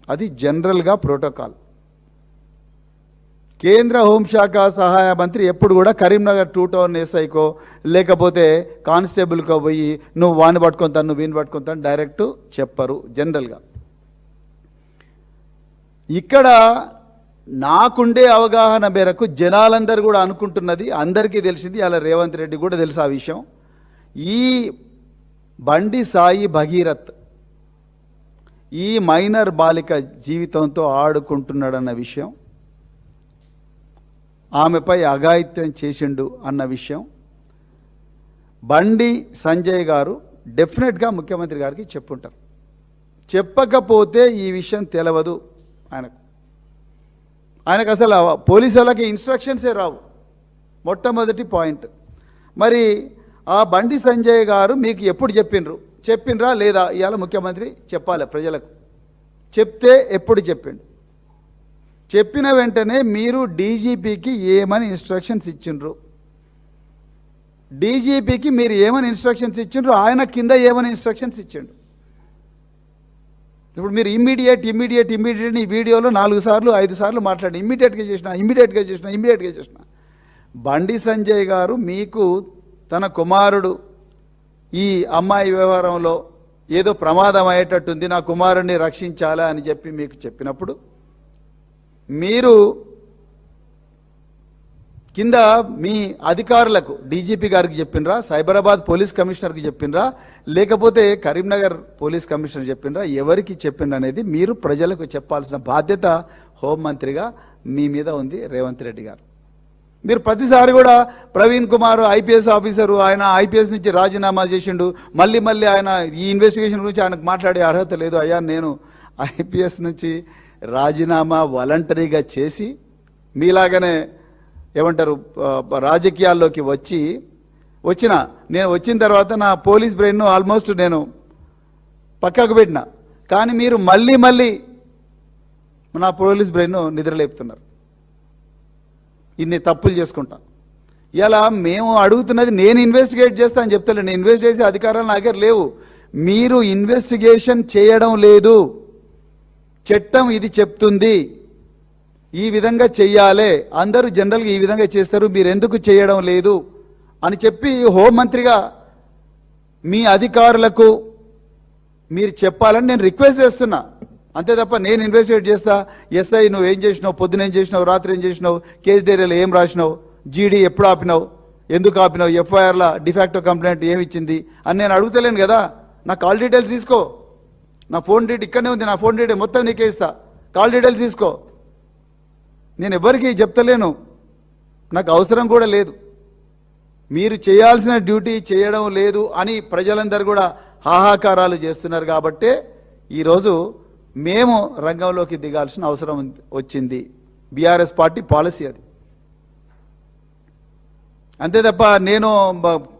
అది జనరల్గా ప్రోటోకాల్. కేంద్ర హోంశాఖ సహాయ మంత్రి ఎప్పుడు కూడా కరీంనగర్ 2 టౌన్ ఎస్ఐకో లేకపోతే కానిస్టేబుల్కో పోయి నువ్వు వాడిని పట్టుకుంటాను నువ్వు వీని పట్టుకుంటాను డైరెక్ట్ చెప్పరు జనరల్గా. ఇక్కడ నాకుండే అవగాహన మేరకు జనాలందరూ కూడా అనుకుంటున్నది, అందరికీ తెలిసింది, అలా రేవంత్ రెడ్డి కూడా తెలుసు ఆ విషయం. ఈ బండి సాయి భగీరథ్ ఈ మైనర్ బాలిక జీవితంతో ఆడుకుంటున్నాడన్న విషయం, ఆమెపై అఘాయిత్యం చేసిండు అన్న విషయం బండి సంజయ్ గారు డెఫినెట్గా ముఖ్యమంత్రి గారికి చెప్పుంటారు. చెప్పకపోతే ఈ విషయం తెలవదు ఆయనకు అసలు పోలీసు వాళ్ళకి ఇన్స్ట్రక్షన్సే రావు. మొట్టమొదటి పాయింట్. మరి ఆ బండి సంజయ్ గారు మీకు ఎప్పుడు చెప్పిండ్రా లేదా? ఇవాళ ముఖ్యమంత్రి చెప్పాలి ప్రజలకు. చెప్తే ఎప్పుడు చెప్పిండు? చెప్పిన వెంటనే మీరు డీజీపీకి ఏమని ఇన్స్ట్రక్షన్స్ ఇచ్చిండ్రు? డీజీపీకి మీరు ఏమని ఇన్స్ట్రక్షన్స్ ఇచ్చిండ్రు? ఆయన కింద ఏమని ఇన్స్ట్రక్షన్స్ ఇచ్చిండు? ఇప్పుడు మీరు ఇమ్మీడియట్ ఈ వీడియోలో 4 సార్లు 5 సార్లు మాట్లాడి ఇమ్మీడియట్గా చేసిన బండి సంజయ్ గారు మీకు తన కుమారుడు ఈ అమ్మాయి వ్యవహారంలో ఏదో ప్రమాదం అయ్యేటట్టుంది, నా కుమారుడిని రక్షించాలా అని చెప్పి మీకు చెప్పినప్పుడు మీరు కింద మీ అధికారులకు డీజీపీ గారికి చెప్పినరా, సైబరాబాద్ పోలీస్ కమిషనర్కి చెప్పినరా, లేకపోతే కరీంనగర్ పోలీస్ కమిషనర్ చెప్పినరా, ఎవరికి చెప్పినరా అనేది మీరు ప్రజలకు చెప్పాల్సిన బాధ్యత హోంమంత్రిగా మీ మీద ఉంది రేవంత్ రెడ్డి గారు. మీరు ప్రతిసారి కూడా ప్రవీణ్ కుమార్ ఐపీఎస్ ఆఫీసరు, ఆయన ఐపీఎస్ నుంచి రాజీనామా చేసిండు, మళ్ళీ ఆయన ఈ ఇన్వెస్టిగేషన్ గురించి ఆయనకు మాట్లాడే అర్హత లేదు. అయ్యా నేను ఐపీఎస్ నుంచి రాజీనామా వాలంటరీగా చేసి మీలాగానే ఏమంటారు రాజకీయాల్లోకి నేను వచ్చిన తర్వాత నా పోలీస్ బ్రెయిన్ను ఆల్మోస్ట్ నేను పక్కకు పెట్టిన, కానీ మీరు మళ్ళీ నా పోలీస్ బ్రెయిన్ను నిద్రలేపుతున్నారు ఇన్ని తప్పులు చేసుకుంటా. ఇలా మేము అడుగుతున్నది నేను ఇన్వెస్టిగేట్ చేస్తా అని చెప్తలేను, నేను ఇన్వెస్ట్ చేసే అధికారాలు నా దగ్గర లేవు. మీరు ఇన్వెస్టిగేషన్ చేయడం లేదు. చట్టం ఇది చెప్తుంది, ఈ విధంగా చెయ్యాలే, అందరూ జనరల్గా ఈ విధంగా చేస్తారు, మీరు ఎందుకు చేయడం లేదు అని చెప్పి హోంమంత్రిగా మీ అధికారులకు మీరు చెప్పాలని నేను రిక్వెస్ట్ చేస్తున్నా. అంతే తప్ప నేను ఇన్వెస్టిగేట్ చేస్తా, ఎస్ఐ నువ్వు ఏం చేసినావు, పొద్దున ఏం చేసినావు, రాత్రి ఏం చేసినావు, కేసు డైరీలో ఏం రాసినావు, జీడీ ఎప్పుడు ఆపినావు, ఎందుకు ఆపినావు, ఎఫ్ఐఆర్ల డిఫాక్టో కంప్లైంట్ ఏమి ఇచ్చింది అని నేను అడుగుతలేను కదా. నా కాల్ డీటెయిల్స్ తీసుకో, నా ఫోన్ డీటెయిల్ ఇక్కడనే ఉంది, నా ఫోన్ డీటెయిల్ మొత్తం నీకే ఇస్తా, కాల్ డీటెయిల్స్ తీసుకో. నేను ఎవరికి చెప్తలేను, నాకు అవసరం కూడా లేదు. మీరు చేయాల్సిన డ్యూటీ చేయడం లేదు అని ప్రజలందరూ కూడా హాహాకారాలు చేస్తున్నారు కాబట్టే ఈరోజు మేము రంగంలోకి దిగాల్సిన అవసరం వచ్చింది. బీఆర్ఎస్ పార్టీ పాలసీ అది. అంతే తప్ప నేను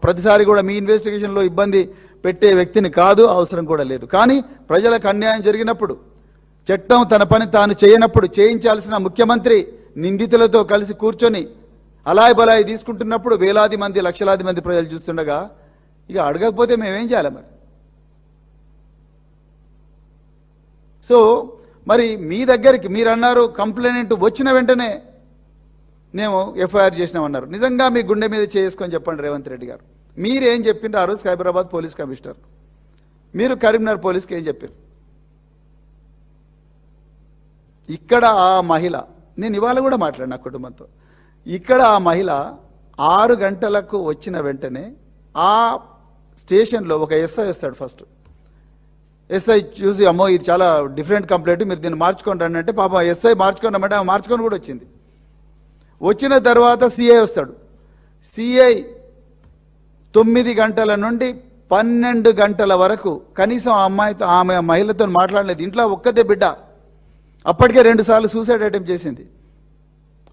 ప్రతిసారి కూడా మీ ఇన్వెస్టిగేషన్లో ఇబ్బంది పెట్టే వ్యక్తిని కాదు, అవసరం కూడా లేదు. కానీ ప్రజలకు అన్యాయం జరిగినప్పుడు, చట్టం తన పని తాను చేయనప్పుడు, చేయించాల్సిన ముఖ్యమంత్రి నిందితులతో కలిసి కూర్చొని అలాయ్ బలాయి తీసుకుంటున్నప్పుడు వేలాది మంది లక్షలాది మంది ప్రజలు చూస్తుండగా ఇక అడగకపోతే మేమేం చేయాలి మరి? సో మరి మీ దగ్గరికి మీరు అన్నారు కంప్లైంట్ వచ్చిన వెంటనే మేము ఎఫ్ఐఆర్ చేసినామన్నారు. నిజంగా మీ గుండె మీద చేసుకొని చెప్పండి రేవంత్ రెడ్డి గారు, మీరేం చెప్పిండ్రు ఆ రోజు సైబరాబాద్ పోలీస్ కమిషనర్, మీరు కరీంనగర్ పోలీస్కి ఏం చెప్పారు? ఇక్కడ ఆ మహిళ, నేను ఇవాళ కూడా మాట్లాడిన కుటుంబంతో, ఇక్కడ ఆ మహిళ 6 గంటలకు వచ్చిన వెంటనే ఆ స్టేషన్లో ఒక ఎస్ఐ వస్తాడు. ఫస్ట్ ఎస్ఐ చూసి అమ్మో ఇది చాలా డిఫరెంట్ కంప్లైంట్, మీరు దీన్ని మార్చుకొని రండి అంటే పాప ఎస్ఐ మార్చుకొని రమ్మంటే ఆమె మార్చుకొని కూడా వచ్చింది. వచ్చిన తర్వాత సిఐ వస్తాడు. సిఐ 9 గంటల నుండి 12 గంటల వరకు కనీసం ఆమె మహిళతో మాట్లాడలేదు. ఇంట్లో ఒక్కతే బిడ్డ, అప్పటికే 2 సార్లు సూసైడ్ అటెంప్ట్ చేసింది.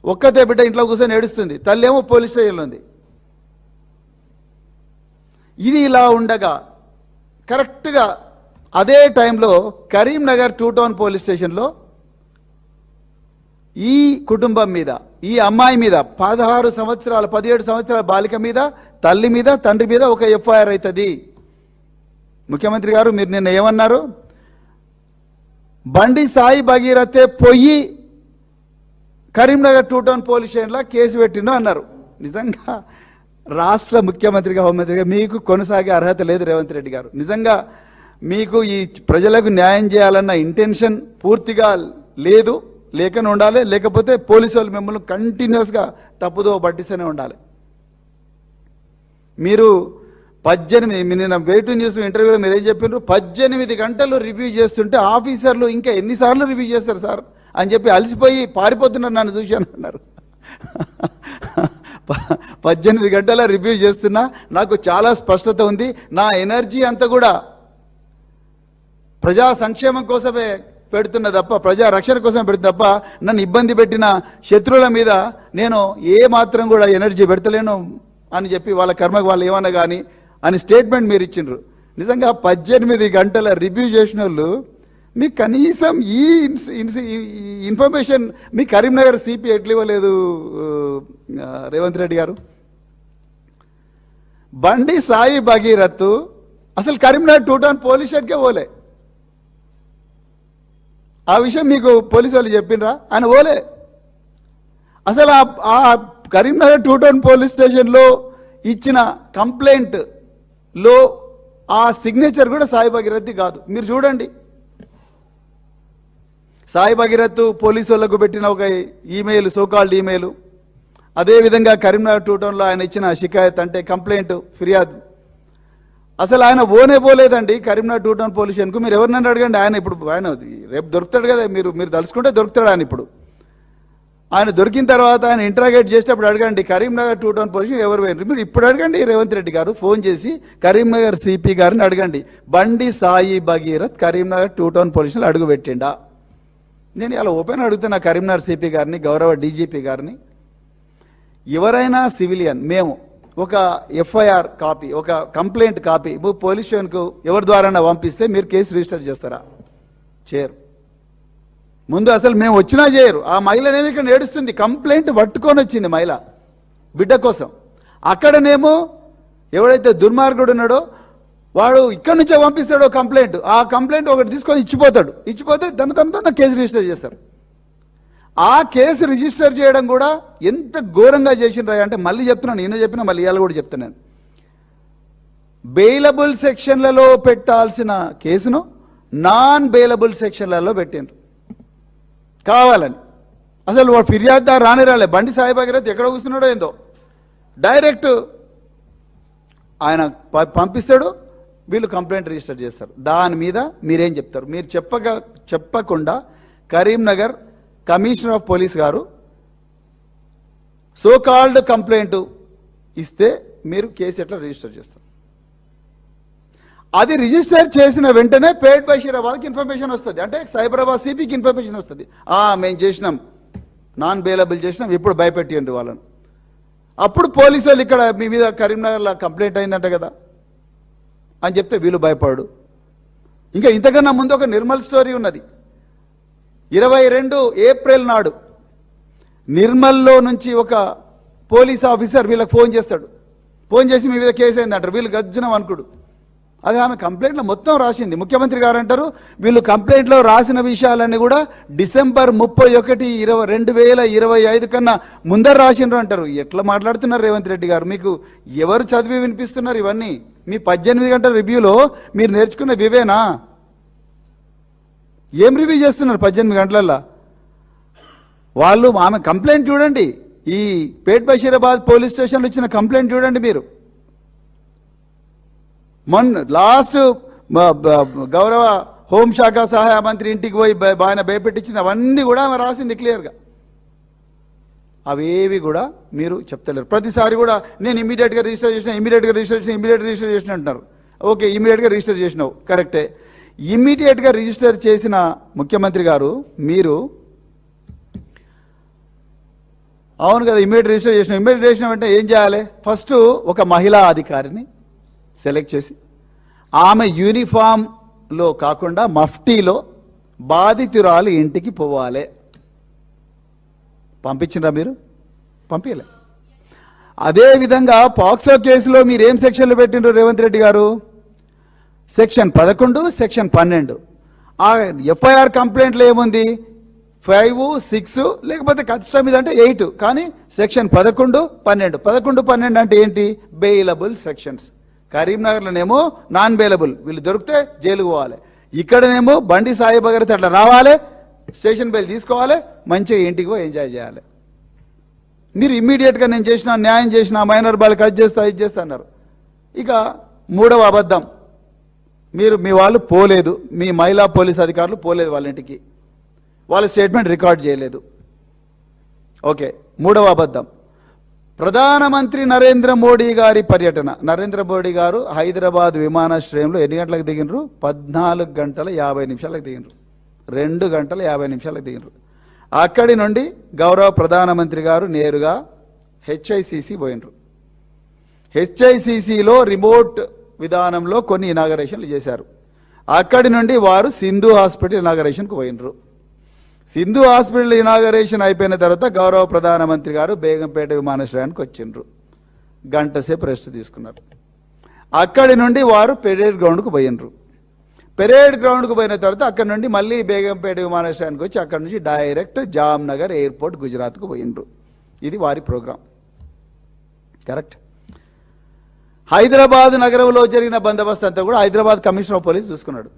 ఒక్కతే బిడ్డ ఇంట్లో కూర్చొని ఏడుస్తుంది, తల్లి ఏమో పోలీస్ స్టేషన్లో ఉంది. ఇది ఇలా ఉండగా కరెక్ట్గా అదే టైంలో కరీంనగర్ 2 టౌన్ పోలీస్ స్టేషన్లో ఈ కుటుంబం మీద, ఈ అమ్మాయి మీద 17 సంవత్సరాల బాలిక మీద, తల్లి మీద, తండ్రి మీద ఒక ఎఫ్ఐఆర్ అవుతుంది. ముఖ్యమంత్రి గారు మీరు నిన్న ఏమన్నారు? బండి సాయి భగీరథే పోయి కరీంనగర్ 2 టౌన్ పోలీస్ స్టేషన్లో కేసు పెట్టిండు అన్నారు. నిజంగా రాష్ట్ర ముఖ్యమంత్రిగా హోంమంత్రిగా మీకు కొనసాగే అర్హత లేదు రేవంత్ రెడ్డి గారు. నిజంగా మీకు ఈ ప్రజలకు న్యాయం చేయాలన్న ఇంటెన్షన్ పూర్తిగా లేదు, లేకనే ఉండాలి. లేకపోతే పోలీసు వాళ్ళు మిమ్మల్ని కంటిన్యూస్గా తప్పుదో పట్టిస్తూనే ఉండాలి. మీరు 18 నిన్న వెయిట్ న్యూస్ ఇంటర్వ్యూలో మీరు ఏం చెప్పినారు, 18 గంటలు రివ్యూ చేస్తుంటే ఆఫీసర్లు ఇంకా ఎన్నిసార్లు రివ్యూ చేస్తారు సార్ అని చెప్పి అలసిపోయి పారిపోతున్నారు, నన్ను చూశాను అన్నారు. 18 గంటల రివ్యూ చేస్తున్నా నాకు చాలా స్పష్టత ఉంది. నా ఎనర్జీ అంతా కూడా ప్రజా సంక్షేమం కోసమే పెడుతున్న తప్ప, ప్రజా రక్షణ కోసం పెడుతున్న తప్ప నన్ను ఇబ్బంది పెట్టిన శత్రువుల మీద నేను ఏ మాత్రం కూడా ఎనర్జీ పెడతలేను అని చెప్పి వాళ్ళ కర్మకు వాళ్ళు ఏమన్నా కానీ అని స్టేట్మెంట్ మీరు ఇచ్చిండ్రు. నిజంగా 18 గంటల రివ్యూ చేసిన వాళ్ళు మీకు కనీసం ఈ ఇన్ఫర్మేషన్ మీ కరీంనగర్ సిపి ఎట్లా ఇవ్వలేదు రేవంత్ రెడ్డి గారు? బండి సాయి భగీరథ్ అసలు కరీంనగర్ 2 టౌన్ పోలీస్ స్టేషన్కే పోలే. ఆ విషయం మీకు పోలీసు వాళ్ళు చెప్పిండ్రా? ఆయన పోలే. అసలు ఆ కరీంనగర్ 2 టౌన్ పోలీస్ స్టేషన్లో ఇచ్చిన కంప్లైంట్లో ఆ సిగ్నేచర్ కూడా సాయి భగీరథ్ కాదు. మీరు చూడండి, సాయి భగీరథ్ పోలీసు వాళ్ళకు పెట్టిన ఒక ఈమెయిల్, సోకాల్డ్ ఈమెయిల్, అదేవిధంగా కరీంనగర్ 2 టౌన్లో ఆయన ఇచ్చిన షికాయత్ అంటే కంప్లైంట్, ఫిర్యాదు, అసలు ఆయన పోలేదండి కరీంనగర్ 2 టౌన్ పోలీస్ స్టేషన్కు. మీరు ఎవరినైనా అడగండి, ఆయన ఇప్పుడు ఆయన రేపు దొరుకుతాడు కదా, మీరు తలుచుకుంటే దొరుకుతాడు ఆయన. ఇప్పుడు ఆయన దొరికిన తర్వాత ఆయన ఇంటరాగేట్ చేసేటప్పుడు అడగండి కరీంనగర్ 2 టౌన్ పోలీస్ ఎవరు పోయినారు. మీరు ఇప్పుడు అడగండి రేవంత్ రెడ్డి గారు, ఫోన్ చేసి కరీంనగర్ సిపి గారిని అడగండి, బండి సాయి భగీరథ్ కరీంనగర్ 2 టౌన్ పోలీసులు అడుగు పెట్టిండా? నేను ఇలా ఓపెన్ అడుగుతున్నా కరీంనగర్ సిపి గారిని, గౌరవ డీజీపీ గారిని. ఎవరైనా సివిలియన్ మేము ఒక ఎఫ్ఐఆర్ కాపీ, ఒక కంప్లైంట్ కాపీ పోలీస్ స్టేషన్కు ఎవరి ద్వారా పంపిస్తే మీరు కేసు రిజిస్టర్ చేస్తారా? చేయరు. ముందు అసలు మేము వచ్చినా చేయరు. ఆ మహిళనేమో ఇక్కడ ఏడుస్తుంది, కంప్లైంట్ పట్టుకొని వచ్చింది మహిళ బిడ్డ కోసం. అక్కడనేమో ఎవడైతే దుర్మార్గుడు ఉన్నాడో వాడు ఇక్కడి నుంచే పంపిస్తాడో కంప్లైంట్, ఆ కంప్లైంట్ ఒకటి తీసుకొని ఇచ్చిపోతే తన కేసు రిజిస్టర్ చేస్తారు. ఆ కేసు రిజిస్టర్ చేయడం కూడా ఎంత ఘోరంగా చేసిండ్రా అంటే, మళ్ళీ చెప్తున్నాను, నేను చెప్పినా మళ్ళీ ఇవాళ కూడా చెప్తున్నాను, బెయిలబుల్ సెక్షన్లలో పెట్టాల్సిన కేసును నాన్ బెయిలబుల్ సెక్షన్లలో పెట్టిండ్రు కావాలని. అసలు వాడు ఫిర్యాదుదారు రాలే, బండి సాయి భగీరథ్ ఎక్కడ కూర్చున్నాడో ఏందో, డైరెక్ట్ ఆయన పంపిస్తాడు, వీళ్ళు కంప్లైంట్ రిజిస్టర్ చేస్తారు. దాని మీద మీరేం చెప్తారు? మీరు చెప్పకుండా కరీంనగర్ కమిషనర్ ఆఫ్ పోలీస్ గారు సో కాల్డ్ కంప్లైంట్ ఇస్తే మీరు కేసు ఎట్లా రిజిస్టర్ చేస్తారు? అది రిజిస్టర్ చేసిన వెంటనే పేట్ బషీరాబాద్కి ఇన్ఫర్మేషన్ వస్తుంది, అంటే సైబరాబాద్ సిపికి ఇన్ఫర్మేషన్ వస్తుంది, మేము చేసినాం, నాన్ బెయిలబుల్ చేసినాం, ఇప్పుడు భయపెట్టిండ్రు వాళ్ళని. అప్పుడు పోలీసు వాళ్ళు ఇక్కడ మీ మీద కరీంనగర్లో కంప్లైంట్ అయిందంట కదా అని చెప్తే వీళ్ళు భయపడు. ఇంకా ఇంతకన్నా ముందు ఒక నిర్మల్ స్టోరీ ఉన్నది. 22 ఏప్రిల్ నాడు నిర్మల్లో నుంచి ఒక పోలీస్ ఆఫీసర్ వీళ్ళకి ఫోన్ చేస్తాడు. ఫోన్ చేసి మీ మీద కేసు అయిందంటారు. వీళ్ళు గజ్జనం అనుకుడు. అది ఆమె కంప్లైంట్లో మొత్తం రాసింది. ముఖ్యమంత్రి గారు అంటారు వీళ్ళు కంప్లైంట్లో రాసిన విషయాలన్నీ కూడా డిసెంబర్ 31, 2025 కన్నా ముందర రాసిండ్రు అంటారు. ఎట్లా మాట్లాడుతున్నారు రేవంత్ రెడ్డి గారు? మీకు ఎవరు చదివి వినిపిస్తున్నారు ఇవన్నీ? మీ 18 గంటల రివ్యూలో మీరు నేర్చుకున్న వివేనా? ఏం రివ్యూ చేస్తున్నారు 18 గంటలల్లో? వాళ్ళు ఆమె కంప్లైంట్ చూడండి, ఈ పేట్ బషీరాబాద్ పోలీస్ స్టేషన్లో ఇచ్చిన కంప్లైంట్ చూడండి మీరు. మొన్న లాస్ట్ గౌరవ హోంశాఖ సహాయ మంత్రి ఇంటికి పోయి ఆయన భయపెట్టించింది, అవన్నీ కూడా ఆమె రాసింది క్లియర్గా. అవేవి కూడా మీరు చెప్తలేరు. ప్రతిసారి కూడా నేను ఇమీడియట్గా రిజిస్టర్ చేసిన అంటున్నారు. ఓకే, ఇమీడియట్గా రిజిస్టర్ చేసినావు, కరెక్టే. ఇమ్మీడియట్గా రిజిస్టర్ చేసిన ముఖ్యమంత్రి గారు మీరు, అవును కదా, ఇమ్మీడియట్ రిజిస్టర్ చేసిన వెంటనే ఏం చేయాలి? ఫస్ట్ ఒక మహిళా అధికారిని సెలెక్ట్ చేసి ఆమె యూనిఫామ్లో కాకుండా మఫ్టీలో బాధితురాలు ఇంటికి పోవాలి. పంపించినరా మీరు? పంపించలే. అదేవిధంగా పాక్సో కేసులో మీరు ఏం సెక్షన్లు పెట్టిండ్రు రేవంత్ రెడ్డి గారు? Section 11, section 12. ఆ ఎఫ్ఐఆర్ కంప్లైంట్లో ఏముంది 5, 6 లేకపోతే కష్టం మీద అంటే 8, కానీ సెక్షన్ 11, 12 అంటే ఏంటి? Bailable sections. కరీంనగర్లోనేమో నాన్ బెయిలబుల్, వీళ్ళు దొరికితే జైలుకు పోవాలి. ఇక్కడనేమో బండి సాయి భగీరథ అట్లా రావాలి, స్టేషన్ బెయిల్ తీసుకోవాలి, మంచిగా ఇంటికి పోయి ఎంజాయ్ చేయాలి. మీరు ఇమ్మీడియట్గా నేను చేసిన న్యాయం చేసిన మైనర్ బాలకి అది చేస్తా ఇది చేస్తా అన్నారు. ఇక మూడవ అబద్ధం, మీ వాళ్ళు పోలేదు, మీ మహిళా పోలీస్ అధికారులు పోలేదు వాళ్ళ ఇంటికి, వాళ్ళ స్టేట్మెంట్ రికార్డ్ చేయలేదు. ఓకే. మూడవ అబద్ధం, ప్రధానమంత్రి నరేంద్ర మోడీ గారి పర్యటన. నరేంద్ర మోడీ గారు హైదరాబాద్ విమానాశ్రయంలో ఎన్ని గంటలకు దిగినరు? 14 గంటల 50 నిమిషాలకు దిగినరు. 2 గంటల 50 నిమిషాలకు దిగినరు. అక్కడి నుండి గౌరవ ప్రధానమంత్రి గారు నేరుగా హెచ్ఐసిసి పోయినరు. హెచ్ఐసిసిలో రిమోట్ విధానంలో కొన్ని ఇనాగరేషన్లు చేశారు. అక్కడి నుండి వారు సింధు హాస్పిటల్ ఇనాగరేషన్కు పోయినరు. సింధు హాస్పిటల్ ఇనాగరేషన్ అయిపోయిన తర్వాత గౌరవ ప్రధానమంత్రి గారు బేగంపేట విమానాశ్రయానికి వచ్చిండ్రు. గంట సేపు రెస్ట్ తీసుకున్నారు. అక్కడి నుండి వారు పెరేడ్ గ్రౌండ్కు పోయినరు. పెరేడ్ గ్రౌండ్కు పోయిన తర్వాత అక్కడి నుండి మళ్ళీ బేగంపేట విమానాశ్రయానికి వచ్చి అక్కడి నుంచి డైరెక్ట్ జామ్నగర్ ఎయిర్పోర్ట్ గుజరాత్కు పోయినరు. ఇది వారి ప్రోగ్రాం. కరెక్ట్. హైదరాబాద్ నగరంలో జరిగిన బందోబస్తు అంతా కూడా హైదరాబాద్ కమిషనర్ ఆఫ్ పోలీస్ చూసుకున్నాడు.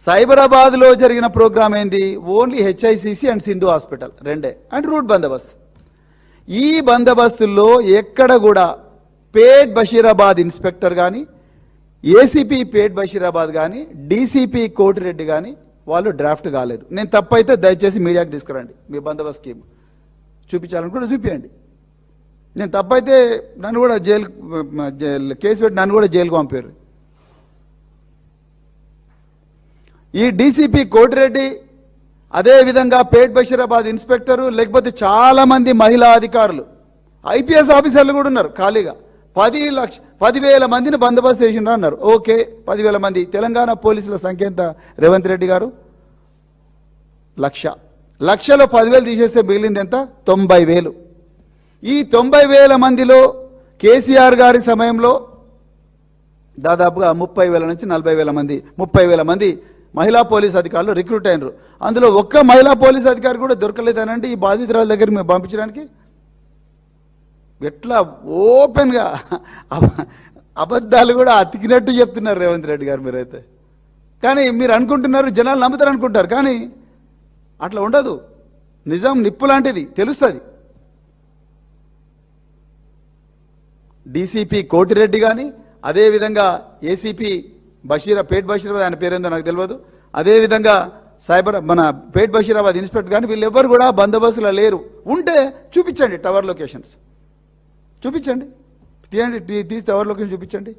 సైబరాబాద్లో జరిగిన ప్రోగ్రాం ఏంది? Only HICC and Sindhu hospital రెండే, అండ్ రూట్ బందోబస్తు. ఈ బందోబస్తుల్లో ఎక్కడ కూడా పేట్ బషీరాబాద్ ఇన్స్పెక్టర్ కానీ, ఏసీపీ పేట్ బషీరాబాద్ కానీ, డీసీపీ కోటిరెడ్డి కానీ వాళ్ళు డ్రాఫ్ట్ కాలేదు. నేను తప్పైతే దయచేసి మీడియాకి తీసుకురండి. మీ బందోబస్తు స్కీమ్ చూపించాలనుకుంటే చూపించండి. నేను తప్పైతే నన్ను కూడా కేసు పెట్టి నన్ను కూడా జైలుకు పంపారు. ఈ డీసీపీ కోటిరెడ్డి, అదేవిధంగా పేట్ బషీరాబాద్ ఇన్స్పెక్టరు, లేకపోతే చాలామంది మహిళా అధికారులు, ఐపీఎస్ ఆఫీసర్లు కూడా ఉన్నారు ఖాళీగా. 10,000 మందిని బందోబస్తు చేసినారు అన్నారు. ఓకే, 10,000 మంది. తెలంగాణ పోలీసుల సంఖ్య ఎంత రేవంత్ రెడ్డి గారు? 1,00,000. 1,00,000లో 10,000 తీసేస్తే మిగిలింది ఎంత? 90,000. ఈ 90,000 మందిలో కేసీఆర్ గారి సమయంలో దాదాపుగా 30,000 నుంచి 40,000 మంది, 30,000 మంది మహిళా పోలీస్ అధికారులు రిక్రూట్ అయినరు. అందులో ఒక్క మహిళా పోలీస్ అధికారి కూడా దొరకలేదనంటే ఈ బాధితురాల దగ్గర మేము పంపించడానికి ఎట్లా ఓపెన్గా అబద్ధాలు కూడా అతికినట్టు చెప్తున్నారు రేవంత్ రెడ్డి గారు మీరైతే. కానీ మీరు అనుకుంటున్నారు జనాలు నమ్ముతారు అనుకుంటారు, కానీ అట్లా ఉండదు. నిజం నిప్పు లాంటిది, తెలుస్తుంది. డీసీపీ కోటిరెడ్డి కానీ, అదేవిధంగా ఏసీపీ పేట్ బషీరాబాద్, ఆయన పేరేందో నాకు తెలియదు, అదేవిధంగా మన పేట్ బషీరాబాద్ ఇన్స్పెక్టర్ కానీ వీళ్ళు ఎవరు కూడా బందోబస్తులో లేరు. ఉంటే చూపించండి, టవర్ లొకేషన్స్ చూపించండి, తీసి టవర్ లొకేషన్ చూపించండి.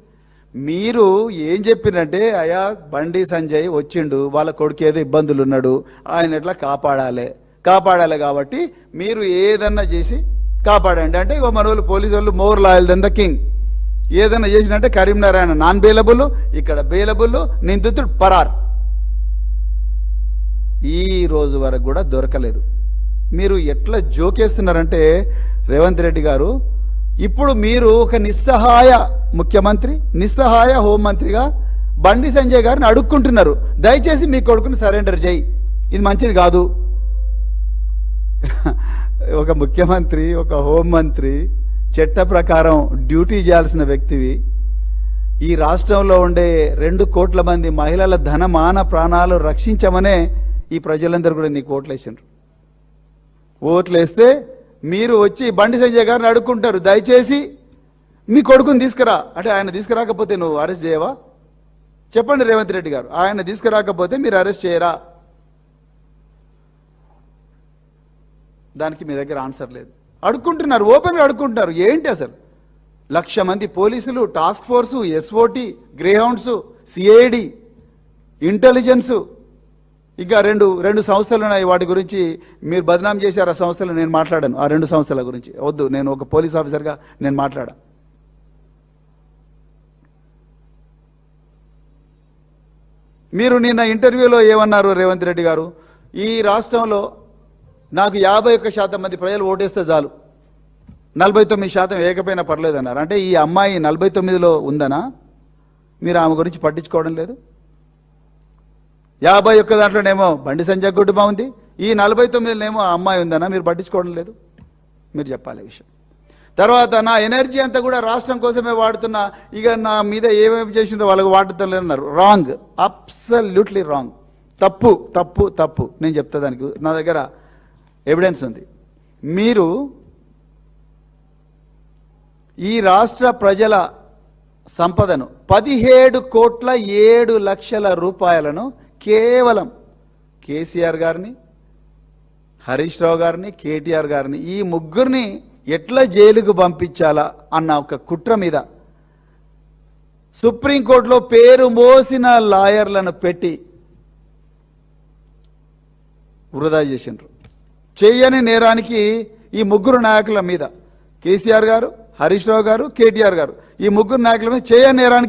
మీరు ఏం చెప్పినంటే, అయ్యా బండి సంజయ్ వచ్చిండు, వాళ్ళ కొడుకు ఏదో ఇబ్బందులు ఉన్నాడు, ఆయన ఎట్లా కాపాడాలి కాబట్టి మీరు ఏదన్నా చేసి కాపాడండి అంటే, ఇగో మన వాళ్ళు పోలీసు వాళ్ళు more loyal than the king. ఏదైనా చేసినట్టే కరీంనగర్ ఆయన నాన్ బెయిలబుల్, ఇక్కడ బెయిలబుల్, నిందితుడు పరార్. ఈ రోజు వరకు కూడా దొరకలేదు. మీరు ఎట్లా జోకేస్తున్నారంటే రేవంత్ రెడ్డి గారు, ఇప్పుడు మీరు ఒక నిస్సహాయ ముఖ్యమంత్రి, నిస్సహాయ హోంమంత్రిగా బండి సంజయ్ గారిని అడుక్కుంటున్నారు, దయచేసి మీ కొడుకుని సరెండర్ చేయి, ఇది మంచిది కాదు. ఒక ముఖ్యమంత్రి, ఒక హోంమంత్రి, చట్ట ప్రకారం డ్యూటీ చేయాల్సిన వ్యక్తివి, ఈ రాష్ట్రంలో ఉండే 2 కోట్ల మంది మహిళల ధనమాన ప్రాణాలు రక్షించమనే ఈ ప్రజలందరూ కూడా నీకు ఓట్లేసిండ్రు. ఓట్లేస్తే మీరు వచ్చి బండి సంజయ్ గారిని అడుక్కుంటారు, దయచేసి మీ కొడుకుని తీసుకురా అంటే, ఆయన తీసుకురాకపోతే నువ్వు అరెస్ట్ చేయవా? చెప్పండి రేవంత్ రెడ్డి గారు, ఆయన తీసుకురాకపోతే మీరు అరెస్ట్ చేయరా? దానికి మీ దగ్గర ఆన్సర్ లేదు. అడుక్కుంటున్నారు, ఓపెన్గా అడుక్కుంటున్నారు. ఏంటి అసలు? 1,00,000 మంది పోలీసులు, task force, SOT, Greyhounds, CID, intelligence, ఇంకా రెండు సంస్థలు ఉన్నాయి. వాటి గురించి మీరు బదనాం చేశారు. ఆ సంస్థలు నేను మాట్లాడాను. ఆ 2 సంస్థల గురించి వద్దు, నేను ఒక పోలీస్ ఆఫీసర్గా నేను మాట్లాడా. మీరు నిన్న ఇంటర్వ్యూలో ఏమన్నారు రేవంత్ రెడ్డి గారు? ఈ రాష్ట్రంలో నాకు 51% మంది ప్రజలు ఓటేస్తే చాలు, 49% వేయకపోయినా పర్లేదన్నారు. అంటే ఈ అమ్మాయి 49లో ఉందనా? మీరు ఆమె గురించి పట్టించుకోవడం లేదు. 51 దాంట్లోనేమో బండి సంజయ్ కుటుంబం ఉంది, ఈ 49నేమో ఆ అమ్మాయి ఉందన్నా మీరు పట్టించుకోవడం లేదు. మీరు చెప్పాలి విషయం. తర్వాత నా ఎనర్జీ అంతా కూడా రాష్ట్రం కోసమే వాడుతున్నా, ఇక నా మీద ఏమేమి చేసిండ్రో వాళ్ళకి వాడుతలేన్నారు. Wrong, absolutely wrong. తప్పు తప్పు తప్పు. నేను చెప్తా, దానికి నా దగ్గర ఎవిడెన్స్ ఉంది. మీరు ఈ రాష్ట్ర ప్రజల సంపదను 17,07,00,000 రూపాయలను కేవలం కేసీఆర్ గారిని, హరీష్ రావు గారిని, కేటీఆర్ గారిని, ఈ ముగ్గురిని ఎట్లా జైలుకు పంపించాలా అన్న ఒక కుట్ర మీద సుప్రీంకోర్టులో పేరు మోసిన లాయర్లను పెట్టి వృధా చేసిండ్రు. చేయని నేరానికి ఈ ముగ్గురు నాయకుల మీద, కేసీఆర్ గారు, హరీష్ రావు గారు, కేటీఆర్ గారు, ఈ ముగ్గురు నాయకుల మీద చేయని నేరానికి